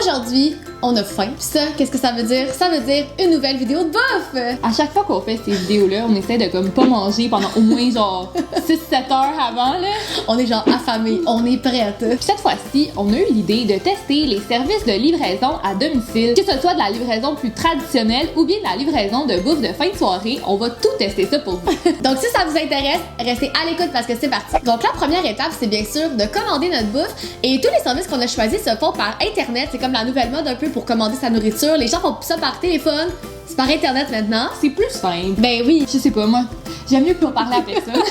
Aujourd'hui, on a faim. Pis ça, qu'est-ce que ça veut dire? Ça veut dire une nouvelle vidéo de bouffe! À chaque fois qu'on fait ces vidéos-là, on essaie de comme pas manger pendant au moins genre 6-7 heures avant, là. On est genre affamés, on est prête. Puis cette fois-ci, on a eu l'idée de tester les services de livraison à domicile, que ce soit de la livraison plus traditionnelle ou bien de la livraison de bouffe de fin de soirée. On va tout tester ça pour vous. Donc si ça vous intéresse, restez à l'écoute parce que c'est parti. Donc la première étape, c'est bien sûr de commander notre bouffe et tous les services qu'on a choisis se font par internet. C'est comme la nouvelle mode un peu pour commander sa nourriture. Les gens font ça par téléphone. C'est par internet maintenant. C'est plus simple. Ben oui. Je sais pas, moi, j'aime mieux pas parler à personne.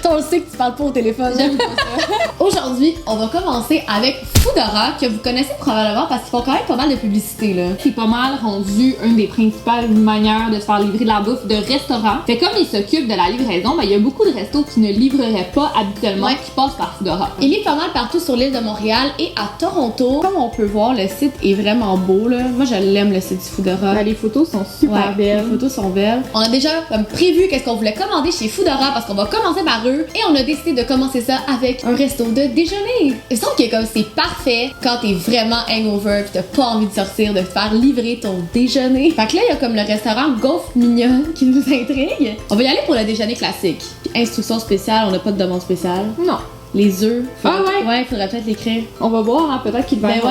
Toi, on le sait que tu parles pas au téléphone. J'aime pas ça. Aujourd'hui, on va commencer avec Foodora, que vous connaissez probablement parce qu'ils font quand même pas mal de publicité, là. C'est pas mal rendu une des principales manières de se faire livrer de la bouffe de restaurant. Fait comme ils s'occupent de la livraison, ben il y a beaucoup de restos qui ne livreraient pas habituellement, qui passent par Foodora. Il est pas mal partout sur l'île de Montréal et à Toronto. Comme on peut voir, le site est vraiment beau, là. Moi, je l'aime, le site du Foodora. Ben, les photos sont super belles. Les photos sont belles. On a déjà comme prévu qu'est-ce qu'on voulait commander chez Foodora parce qu'on va commencer par eux et on a décidé de commencer ça avec un resto de déjeuner. Il semble que comme c'est parfait quand t'es vraiment hangover pis t'as pas envie de sortir, de te faire livrer ton déjeuner. Fait que là, il y a comme le restaurant Gaufre Mignonne qui nous intrigue. On va y aller pour le déjeuner classique. Puis instruction spéciale, on n'a pas de demande spéciale. Non. Les œufs. Ouais, faudrait peut-être l'écrire. On va voir, hein, peut-être qu'il va être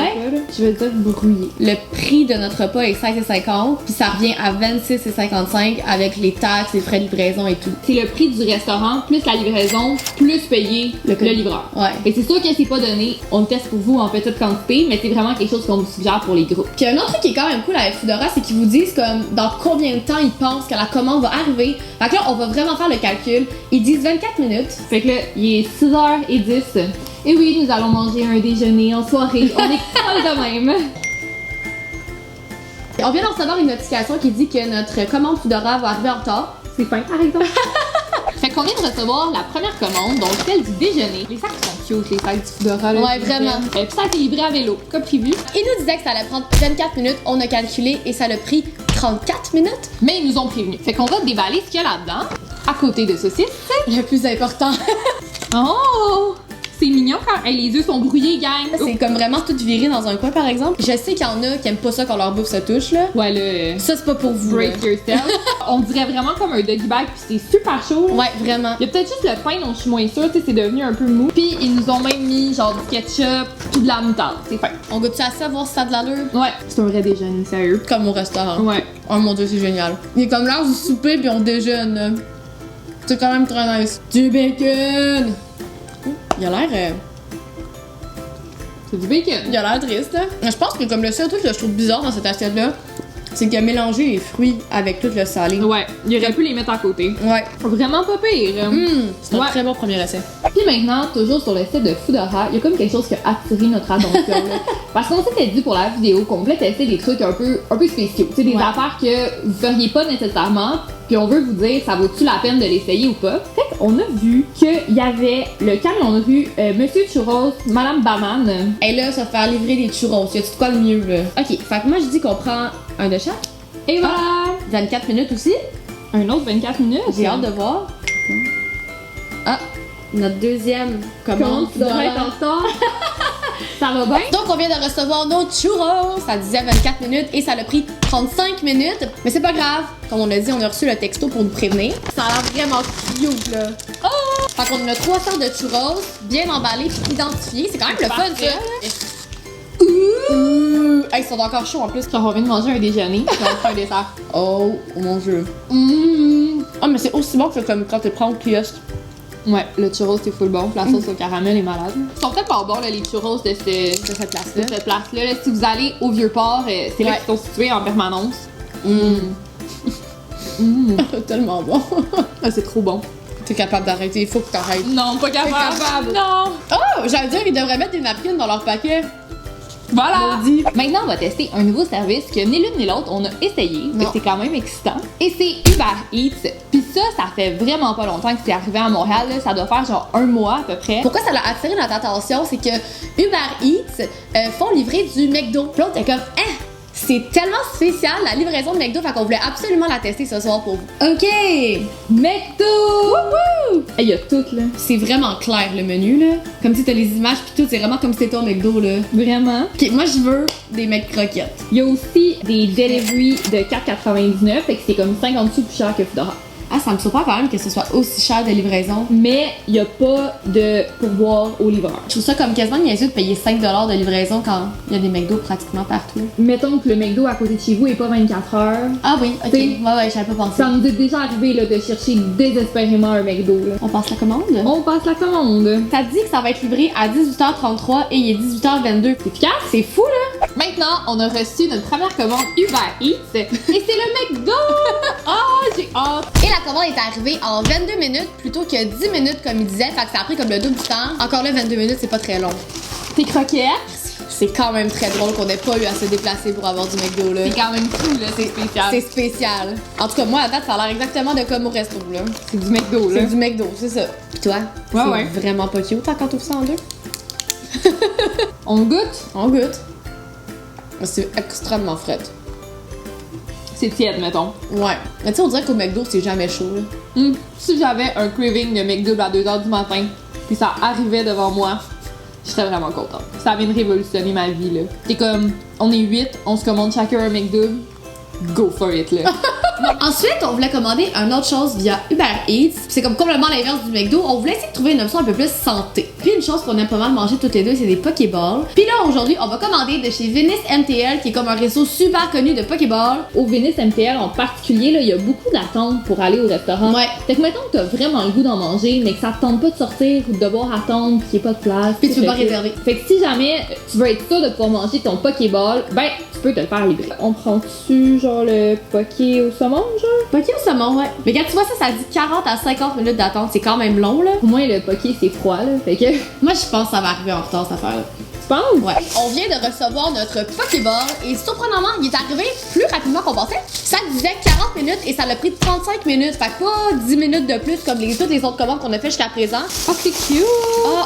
je vais dire brouillé. Le prix de notre repas est 16,50 puis ça revient à 26,55 avec les taxes, les frais de livraison et tout. C'est le prix du restaurant, plus la livraison, plus payer le livreur. Ouais. Et c'est sûr que c'est pas donné, on le teste pour vous en petite quantité, mais c'est vraiment quelque chose qu'on vous suggère pour les groupes. Puis un autre truc qui est quand même cool avec Foodora, c'est qu'ils vous disent comme dans combien de temps ils pensent que la commande va arriver. Fait que là, on va vraiment faire le calcul. Ils disent 24 minutes. Fait que là, il est 6h10. Et oui, nous allons manger un déjeuner en soirée. On est folle de même. On vient d'en recevoir une notification qui dit que notre commande Foodora va arriver en retard. C'est fin, par exemple. Fait qu'on vient de recevoir la première commande, donc celle du déjeuner. Les sacs sont cute, les sacs du Foodora. Ouais, vraiment. Et puis ça a été livré à vélo, comme prévu. Ils nous disaient que ça allait prendre 24 minutes. On a calculé et ça a pris 34 minutes. Mais ils nous ont prévenus. Fait qu'on va déballer ce qu'il y a là-dedans. À côté de saucisses. Le plus important. Oh! C'est mignon quand les œufs sont brouillés, gang! C'est comme vraiment tout viré dans un coin, par exemple. Je sais qu'il y en a qui aiment pas ça quand leur bouffe se touche, là. Ouais, là. Ça, c'est pas pour vous. Break yourself. On dirait vraiment comme un doggy bag, puis c'est super chaud. Là. Ouais, vraiment. Il y a peut-être juste le pain dont je suis moins sûre, tu sais, c'est devenu un peu mou. Puis ils nous ont même mis genre du ketchup, puis de la moutarde. C'est fin. On goûte à ça, voir si ça a de l'allure. Ouais, c'est un vrai déjeuner, sérieux. Comme au restaurant. Ouais. Oh mon dieu, c'est génial. Il est comme l'heure du souper, puis on déjeune, là. C'est quand même très nice. Du bacon! Il a l'air. C'est du bacon. Il a l'air triste, hein? Je pense que comme le seul truc que je trouve bizarre dans cette assiette-là, c'est qu'il a mélangé les fruits avec tout le salé. Ouais, il aurait pu les mettre à côté. Ouais. Vraiment pas pire. C'est un très bon premier essai. Puis maintenant, toujours sur le site de Foodora, il y a comme quelque chose qui a attiré notre attention. Là. Parce qu'on s'était dit pour la vidéo qu'on voulait tester des trucs un peu spéciaux. Tu sais, des affaires que vous feriez pas nécessairement. Puis on veut vous dire, ça vaut-tu la peine de l'essayer ou pas? Fait qu'on a vu qu'il y avait le camion de rue Monsieur Churros, Madame Baman. Et là, ça va faire livrer des churros. Y a-tu de quoi le mieux, là? Ok, fait que moi, je dis qu'on prend un de chaque. Et voilà! 24 minutes aussi. Un autre 24 minutes. J'ai hâte de voir. Ah, notre deuxième commande. Tu devrais être en retard. Ça va bien? Donc, on vient de recevoir nos churros. Ça disait 24 minutes et ça a pris 35 minutes. Mais c'est pas grave. Comme on a dit, on a reçu le texto pour nous prévenir. Ça a l'air vraiment cute, là. Oh! Fait qu'on a 3 sortes de churros, bien emballés puis identifiés. C'est quand même le fun, ça. Ouh! Hey, ils sont encore chauds en plus. On vient de manger un déjeuner, puis on va faire un dessert. Oh mon dieu. Ah, mais c'est aussi bon que comme quand tu prends au kiosque. Ouais, le churros c'est full bon, puis la sauce au caramel est malade. Ils sont peut-être pas bons là, les churros de cette place-là. De cette place-là. Là, si vous allez au Vieux-Port, c'est là qu'ils sont situés en permanence. Tellement bon. Ah, c'est trop bon. T'es capable d'arrêter, il faut que t'arrêtes. Non, pas capable. T'es capable. Non. Oh, j'allais dire, ils devraient mettre des napkins dans leur paquet. Voilà! Maudit. Maintenant, on va tester un nouveau service que ni l'une ni l'autre on a essayé. Non. C'est quand même excitant. Et c'est Uber Eats. Puis ça fait vraiment pas longtemps que c'est arrivé à Montréal. Là. Ça doit faire genre 1 mois à peu près. Pourquoi ça a attiré notre attention, c'est que Uber Eats font livrer du McDo. Puis l'autre est comme, hein, C'est tellement spécial, la livraison de McDo, fait qu'on voulait absolument la tester ce soir pour vous. OK! McDo! Wouhou! Il y a tout, là. C'est vraiment clair, le menu, là. Comme si t'as les images pis tout, c'est vraiment comme si c'était au McDo, là. Vraiment. OK, moi, je veux des McCroquettes. Il y a aussi des delivery de 4,99, fait que c'est comme 50 sous plus cher que Foodora. Ah, ça me surprend quand même que ce soit aussi cher de livraison. Mais il n'y a pas de pourboire au livreur. Je trouve ça comme quasiment niaiseux de payer 5$ de livraison quand il y a des McDo pratiquement partout. Mettons que le McDo à côté de chez vous est pas 24 heures. Ah oui, ok. T'sais, ouais, j'avais pas pensé. Ça nous est déjà arrivé là, de chercher désespérément un McDo. Là. On passe la commande? On passe la commande. Ça dit que ça va être livré à 18h33 et il est 18h22. C'est efficace? C'est fou, là! Maintenant, on a reçu notre première commande Uber Eats et c'est le McDo! J'ai hâte! Et la commande est arrivée en 22 minutes plutôt que 10 minutes comme il disait, fait que ça a pris comme le double du temps. Encore là, 22 minutes, c'est pas très long. Tes croquettes? C'est quand même très drôle qu'on ait pas eu à se déplacer pour avoir du McDo, là. C'est quand même fou, là, c'est spécial. C'est spécial. En tout cas, moi, à date, ça a l'air exactement de comme au resto, là. C'est du McDo, là. C'est du McDo, c'est ça. Pis toi? Ouais. C'est vraiment pas cute quand t'ouvres ça en deux. On goûte? On goûte. C'est extrêmement frais. C'est tiède, mettons. Ouais. Mais tu sais, on dirait qu'au McDo, c'est jamais chaud, là. Si j'avais un craving de McDo à 2h du matin, puis ça arrivait devant moi, je serais vraiment contente. Ça vient de révolutionner ma vie, là. C'est comme, on est 8, on se commande chacun un McDo, go for it, là. Ensuite, on voulait commander une autre chose via Uber Eats. C'est comme complètement l'inverse du McDo. On voulait essayer de trouver une option un peu plus santé. Puis une chose qu'on aime pas mal manger toutes les deux, c'est des Pokéballs. Puis là, aujourd'hui, on va commander de chez Venice MTL, qui est comme un réseau super connu de Pokéballs. Au Venice MTL en particulier, là, il y a beaucoup d'attentes pour aller au restaurant. Ouais. Fait que mettons que t'as vraiment le goût d'en manger, mais que ça te tente pas de sortir ou de devoir attendre qu'il n'y ait pas de place. Puis tu peux pas Fait que- réserver. Fait que si jamais tu veux être sûr de pouvoir manger ton Pokéball, ben tu peux te le faire livrer. On prend-tu genre le Poké au saumon, genre? Poké au saumon, ouais. Mais quand tu vois ça, ça dit 40 à 50 minutes d'attente. C'est quand même long, là. Au moins le Poké c'est froid, là. Fait que. Moi, je pense que ça va arriver en retard, cette affaire-là. Tu penses? Ouais. On vient de recevoir notre Pokéball et surprenamment, il est arrivé plus rapidement qu'on pensait. Ça disait 40 minutes et ça l'a pris 35 minutes. Fait que pas 10 minutes de plus comme toutes les autres commandes qu'on a fait jusqu'à présent. Oh, c'est cute!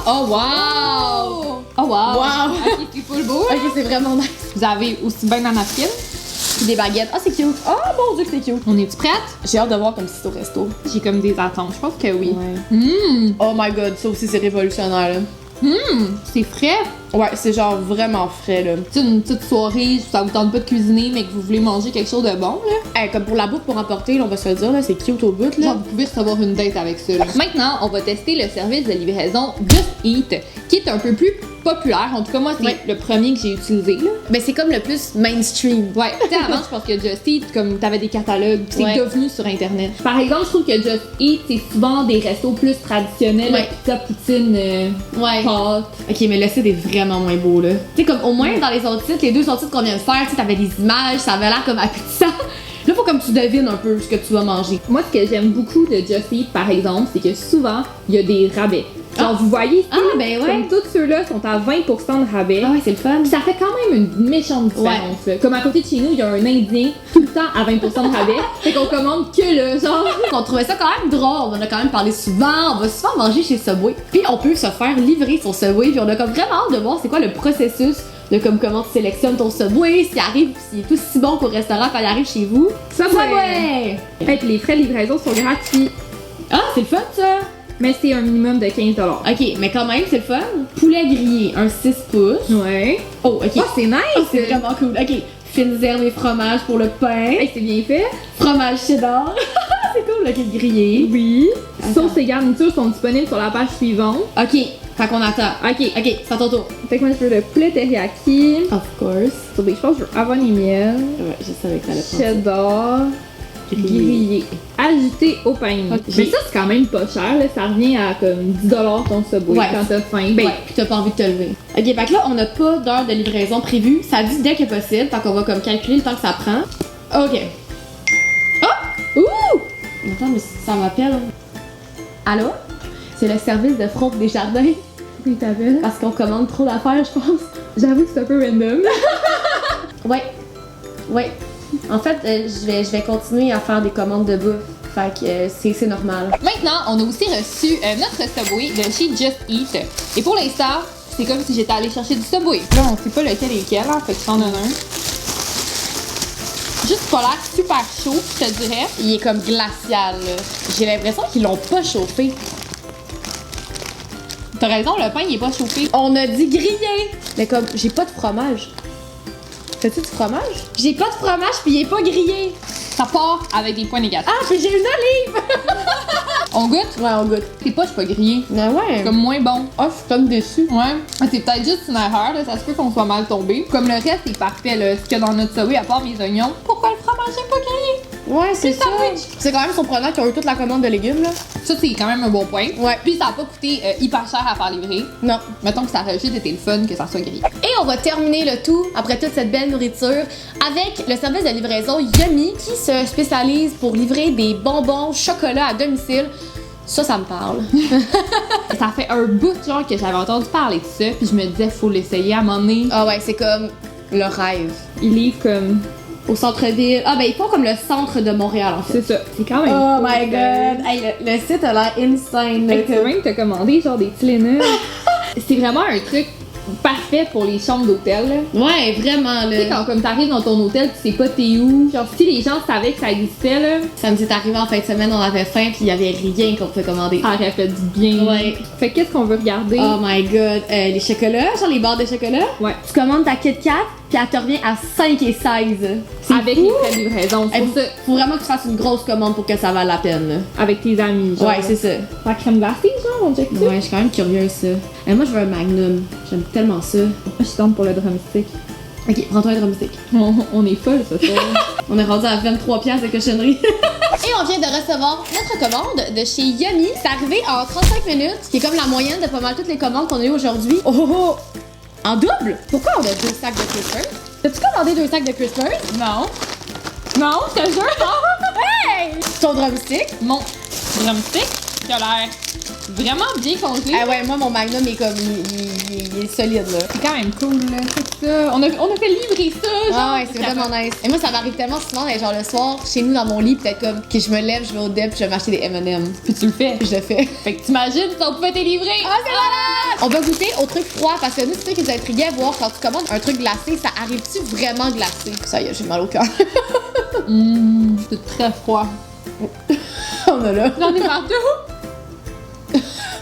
Oh wow! Oh wow! Wow. Ok, c'est full beau, hein? Ok, c'est vraiment nice. Vous avez aussi bien dans la napkin. Puis des baguettes. Ah, c'est cute. Oh mon dieu que c'est cute. On est-tu prête? J'ai hâte de voir comme si c'est au resto. J'ai comme des attentes. Je pense que oui. Ouais. Oh my god, ça aussi c'est révolutionnaire là. C'est frais. Ouais, c'est genre vraiment frais là. Tu sais, une petite soirée, ça vous tente pas de cuisiner, mais que vous voulez manger quelque chose de bon, là. Hey, comme pour la bouffe pour emporter, là, on va se le dire, là, c'est cute au bout là. Genre, vous pouvez recevoir une date avec ça, là. Maintenant, on va tester le service de livraison Just Eat, qui est un peu plus populaire. En tout cas, moi, c'est Ouais. le premier que j'ai utilisé, là. Mais c'est comme le plus mainstream. Ouais, tu sais, avant, je pense que Just Eat, comme t'avais des catalogues, c'est Ouais. devenu sur Internet. Par exemple, je trouve que Just Eat, c'est souvent des restos plus traditionnels, Ouais. là, pizza, poutine, Ouais. pâtes. Ok, mais le site est vraiment moins beau là. Tu sais, comme au moins dans les autres sites, les deux autres sites qu'on vient de faire, tu sais, t'avais des images, ça avait l'air comme appétissant. Là, faut comme tu devines un peu ce que tu vas manger. Moi, ce que j'aime beaucoup de Just Eat, par exemple, c'est que souvent, il y a des rabais. Genre, Ah. vous voyez, Ah, ben ouais. comme tous ceux-là sont à 20% de rabais. Ah ouais, c'est le fun. Puis ça fait quand même une méchante différence. Là. Comme à côté de chez nous, il y a un Indien tout le temps à 20% de rabais. Fait qu'on commande que le genre. On trouvait ça quand même drôle, on en a quand même parlé souvent, on va souvent manger chez Subway. Puis on peut se faire livrer sur Subway, puis on a comme vraiment hâte de voir c'est quoi le processus de comme comment tu sélectionnes ton Subway, s'il arrive, s'il est aussi bon qu'au restaurant quand il arrive chez vous. Subway! Fait que les frais de livraison sont gratuits. Ah, c'est le fun ça! Mais c'est un minimum de 15$. Ok, mais quand même, c'est le fun. Poulet grillé, un 6 pouces. Ouais. Oh, ok. Oh, c'est nice! Oh, c'est vraiment cool. Ok, fines herbes et fromage pour le pain. Hey, c'est bien fait. Fromage cheddar. C'est cool, ok, grillé. Oui. Attends. Sauces et garnitures sont disponibles sur la page suivante. Ok, fait qu'on attend. Ok. Ok, c'est à ton tour. Fait que moi, je veux le poulet teriyaki. Of course. Sur des, je pense que je veux avoir les miel. Ouais, je savais que t'allais prendre Cheddar. Grillé. Ajouté au pain. Ok. Mais ça, c'est quand même pas cher. Là. Ça revient à comme 10$ ton Subway Ouais. quand t'as faim. Ben, Ouais, pis t'as pas envie de te lever. Ok, fait que là, on n'a pas d'heure de livraison prévue. Ça dit dès que possible, fait qu'on va comme calculer le temps que ça prend. Ok. Oh! Ouh! Attends, mais ça m'appelle. Allô? C'est le service de fraude des jardins. il t'appelle. Parce qu'on commande trop d'affaires, je pense. J'avoue que c'est un peu random. Ouais. Ouais. En fait, je vais continuer à faire des commandes de bouffe. Fait que c'est normal. Maintenant, on a aussi reçu notre Subway de chez Just Eat. Et pour l'instant, c'est comme si j'étais allée chercher du Subway. Là, on sait pas lequel est lequel, hein, fait que j'en donne un. Juste pas l'air super chaud, je te dirais. Il est comme glacial, là. J'ai l'impression qu'ils l'ont pas chauffé. T'as raison, le pain il est pas chauffé. On a dit grillé! Mais comme, j'ai pas de fromage. T'as-tu du fromage? J'ai pas de fromage pis il est pas grillé. Ça part avec des points négatifs. Ah, pis j'ai une olive! On goûte? Ouais, on goûte. C'est pas, je suis pas grillé. Ah ouais? C'est comme moins bon. Ah, je suis comme déçue. Ouais. C'est peut-être juste une erreur, là. Ça se peut qu'on soit mal tombé. Comme le reste est parfait, là. Ce qu'il y a dans notre Subway, à part mes oignons. Pourquoi le fromage est pas grillé? Ouais, c'est ça. sandwich. C'est quand même surprenant qu'ils ont eu toute la commande de légumes, là. Ça, c'est quand même un bon point. Ouais. Puis ça a pas coûté hyper cher à faire livrer. Non. Mettons que ça aurait juste été le fun que ça soit grillé. Et on va terminer le tout, après toute cette belle nourriture, avec le service de livraison Yummy qui se spécialise pour livrer des bonbons chocolat à domicile. Ça me parle. Ça fait un bout, genre, que j'avais entendu parler de ça. Puis je me disais, faut l'essayer à un moment donné. Ah ouais, c'est comme le rêve. Ils livrent comme... Au centre-ville. Ah ben ils font comme le centre de Montréal en fait. C'est ça. C'est quand même Oh cool, my god! Hey, le site a l'air insane. Hey, tu veux même te commander genre des Tylenol. C'est vraiment un truc parfait pour les chambres d'hôtel, là. Ouais, vraiment Tu sais, là. quand comme t'arrives dans ton hôtel, tu sais pas t'es où. Genre, si les gens savaient que ça existait, là, Ça nous est arrivé en fin de semaine, on avait faim puis il y avait rien qu'on pouvait commander. ça aurait fait du bien. Ouais. Fait que qu'est-ce qu'on veut regarder? Oh my god. Les chocolats, genre les barres de chocolat. Ouais. Tu commandes ta Kit Kat puis elle te revient à 5 et 16. C'est Avec fou. les frais de livraison. C'est Hey, pour ça. faut vraiment que tu fasses une grosse commande pour que ça vaille la peine. Là. Avec tes amis, genre. Ouais, c'est ça. La crème glacée, genre, on check ça. Ouais, je suis quand même curieuse ça. Moi, je veux un Magnum. J'aime tellement ça. Je suis tente pour le drumstick. Ok, prends-toi un drumstick. On est folle, ce soir. On est rendu à 23 piastres de cochonnerie. Et on vient de recevoir notre commande de chez Yummy. C'est arrivé en 35 minutes, ce qui est comme la moyenne de pas mal toutes les commandes qu'on a eues aujourd'hui. Oh, oh, oh! En double? Pourquoi on a 2 sacs de Crispers? T'as-tu commandé 2 sacs de Crispers? Non. Non, je te jure, non. Hey! Ton drumstick? Mon drumstick, qui a l'air vraiment bien congelé. Ah ouais, moi mon Magnum est comme, il est solide là. C'est quand même cool, là. C'est ça. On a fait livrer ça, genre. Ah ouais, c'est vraiment nice. Et moi, ça m'arrive tellement souvent d'être genre le soir, chez nous dans mon lit, peut-être comme que je me lève, je vais au dep, puis je vais m'acheter des M&M's. Puis tu le fais. Puis je le fais. Fait que t'imagines si on pouvait te livrer. Ah, c'est malade! On va goûter au truc froid parce que nous, c'est ça qui nous intriguait à voir quand tu commandes un truc glacé, ça arrive-tu vraiment glacé? Ça y est, j'ai mal au cœur. C'est très froid. On a là. J'en ai partout.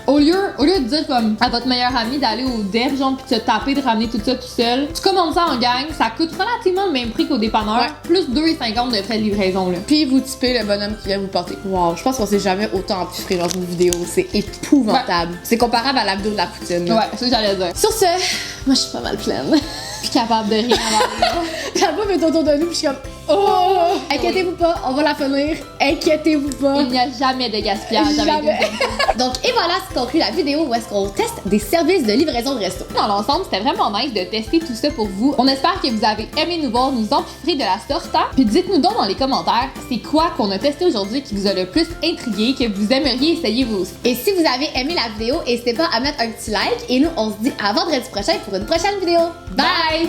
Au lieu de dire comme à votre meilleure amie d'aller au dep, genre, pis de se taper, de ramener tout ça tout seul, tu commandes ça en gang, ça coûte relativement le même prix qu'au dépanneur, Ouais. plus 2,50 de frais de livraison, là. Puis vous typez le bonhomme qui vient vous porter. Wow, je pense qu'on s'est jamais autant empiffré dans une vidéo. C'est épouvantable. C'est comparable à la vidéo de la poutine. là. Ouais, c'est ça que j'allais dire. Sur ce, moi je suis pas mal pleine. Je suis capable de rien avoir. La bouffe est autour de nous, puis je suis comme, oh! Inquiétez-vous pas, on va la finir. Inquiétez-vous pas. Il n'y a jamais de gaspillage avec Jamais. une Donc, et voilà, ce qui conclut la vidéo où est-ce qu'on teste des services de livraison de resto. Dans l'ensemble, c'était vraiment nice de tester tout ça pour vous. On espère que vous avez aimé nous voir nous empiffrer de la sorte. Puis dites-nous donc dans les commentaires, c'est quoi qu'on a testé aujourd'hui qui vous a le plus intrigué, que vous aimeriez essayer vous aussi. Et si vous avez aimé la vidéo, n'hésitez pas à mettre un petit like. Et nous, on se dit à vendredi prochain pour une prochaine vidéo. Bye!